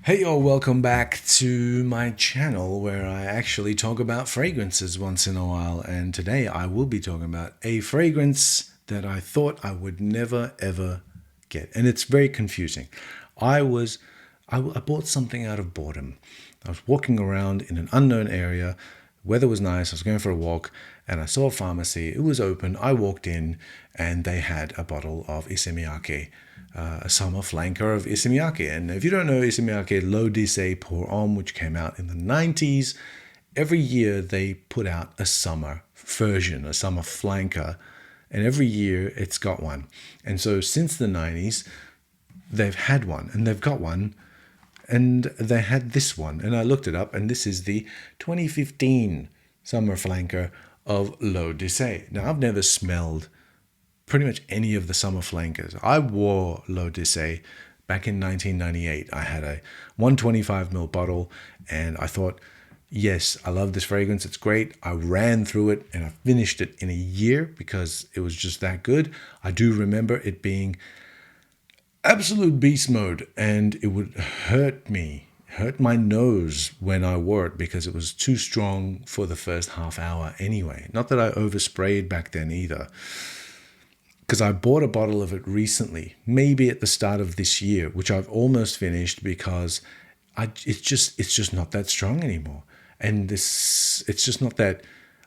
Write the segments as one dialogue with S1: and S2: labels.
S1: Hey y'all, welcome back to my channel where I actually talk about fragrances once in a while, and today I will be talking about a fragrance that I thought I would never ever get, and it's very confusing. I bought something out of boredom. I was walking around in an unknown area. Weather was nice. I was going for a walk and I saw a pharmacy. It was open. I walked in and they had a bottle of Issey-Miyake, a summer flanker of Issey-Miyake. And if you don't know Issey-Miyake, L'Eau d'Issey Pour Homme, which came out in the 90s, every year they put out a summer version, a summer flanker. And every year it's got one. And so since the 90s, they've had one and they've got one. And they had this one, and I looked it up, and this is the 2015 summer flanker of L'Eau d'Issey. Now, I've never smelled pretty much any of the summer flankers. I wore L'Eau d'Issey back in 1998. I had a 125ml bottle, and I thought, yes, I love this fragrance. It's great. I ran through it, and I finished it in a year because it was just that good. I do remember it being absolute beast mode, and it would hurt my nose when I wore it because it was too strong for the first half hour anyway. Not that I oversprayed back then either, because I bought a bottle of it recently, maybe at the start of this year, which I've almost finished because it's just not that strong anymore, and it's just not that.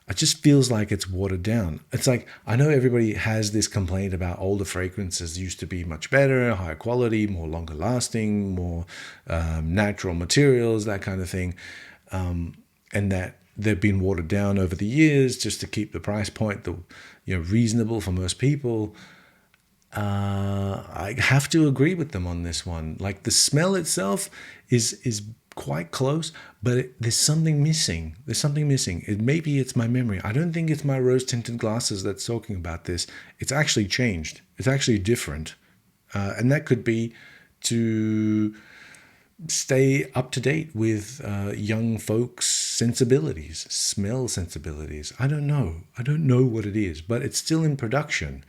S1: It just feels like it's watered down. It's like, I know everybody has this complaint about older fragrances used to be much better, higher quality, more longer lasting, more natural materials, that kind of thing. And that they've been watered down over the years just to keep the price point reasonable for most people. I have to agree with them on this one. Like, the smell itself is quite close, but there's something missing. Maybe it's my memory. I don't think it's my rose-tinted glasses that's talking about this. It's actually changed. It's actually different. And that could be to stay up to date with young folks' sensibilities, smell sensibilities. I don't know. I don't know what it is, but it's still in production.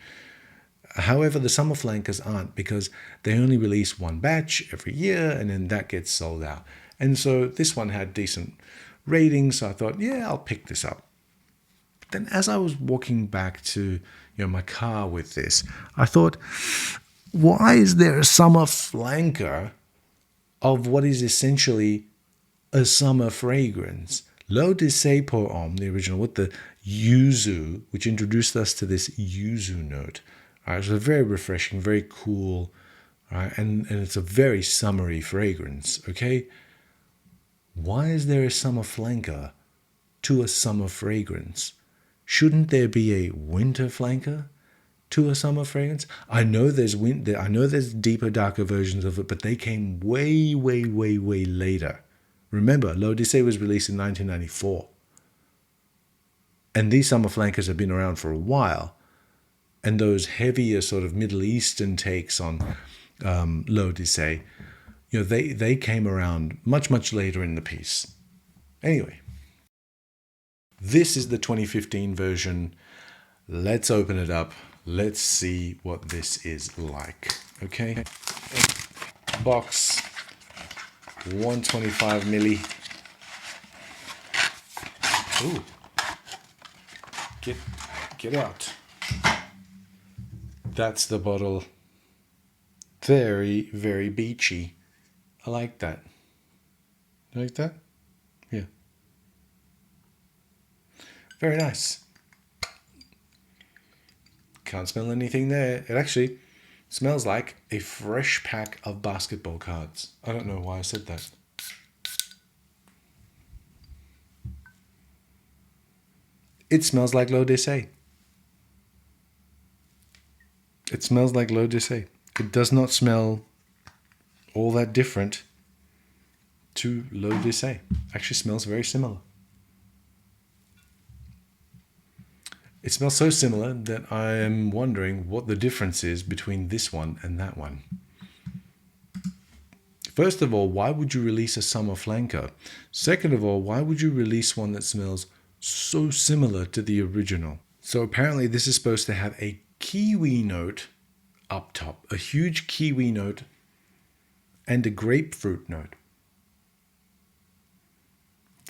S1: However, the summer flankers aren't, because they only release one batch every year and then that gets sold out. And so this one had decent ratings, so I thought, yeah, I'll pick this up. But then as I was walking back to my car with this, I thought, why is there a summer flanker of what is essentially a summer fragrance? L'Eau d'Issey Pour Homme, the original, with the yuzu, which introduced us to this yuzu note. All right, so very refreshing, very cool, right? And it's a very summery fragrance, okay? Why is there a summer flanker to a summer fragrance? Shouldn't there be a winter flanker to a summer fragrance? I know there's deeper, darker versions of it, but they came way, way, way, way later. Remember, L'Eau d'Issey was released in 1994. And these summer flankers have been around for a while. And those heavier sort of Middle Eastern takes on L'Eau d'Issey, they came around much, much later in the piece. Anyway, this is the 2015 version. Let's open it up. Let's see what this is like. Okay. Box, 125 milli. Ooh. Get out. That's the bottle. Very, very beachy. I like that. You like that? Yeah. Very nice. Can't smell anything there. It actually smells like a fresh pack of basketball cards. I don't know why I said that. It smells like L'Eau d'Issey. It smells like L'Eau d'Issey. It does not smell all that different to L'Eau d'Issey. Actually smells very similar. It smells so similar that I am wondering what the difference is between this one and that one. First of all, why would you release a summer flanker? Second of all, why would you release one that smells so similar to the original? So apparently this is supposed to have a kiwi note up top, a huge kiwi note and a grapefruit note.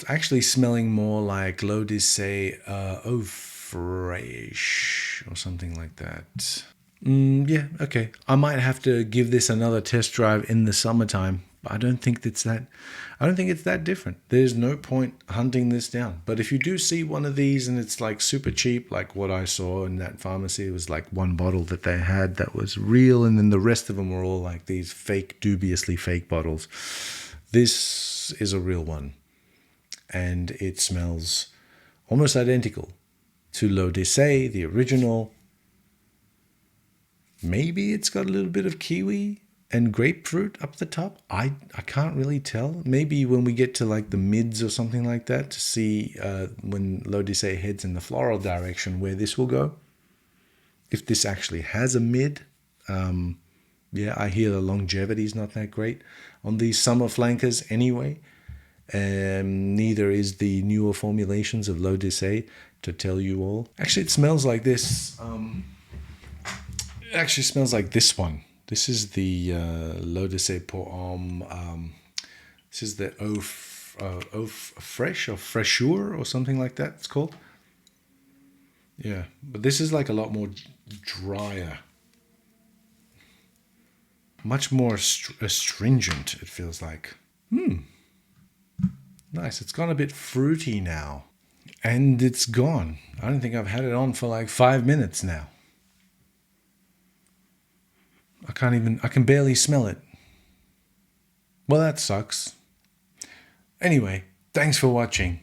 S1: It's actually smelling more like l'eau de say eau fraîche or something like that. Yeah, okay. I might have to give this another test drive in the summertime. I don't think it's that. I don't think it's that different. There's no point hunting this down. But if you do see one of these and it's like super cheap, like what I saw in that pharmacy, it was like one bottle that they had that was real, and then the rest of them were all like these fake, dubiously fake bottles. This is a real one, and it smells almost identical to l'eau de say, the original. Maybe it's got a little bit of kiwi and grapefruit up the top. I can't really tell. Maybe when we get to like the mids or something like that, to see when l'eau de say heads in the floral direction, where this will go. If this actually has a mid. Yeah, I hear the longevity is not that great on these summer flankers anyway. Neither is the newer formulations of l'eau de say, to tell you all. Actually, it smells like this. It actually smells like this one. This is the l'eau de say pour homme. This is the eau fresh or fraîcheur or something like that it's called. Yeah, but this is like a lot more drier. Much more astringent, it feels like. Nice. It's gone a bit fruity now. And it's gone. I don't think I've had it on for like 5 minutes now. I can barely smell it. Well, that sucks. Anyway, thanks for watching.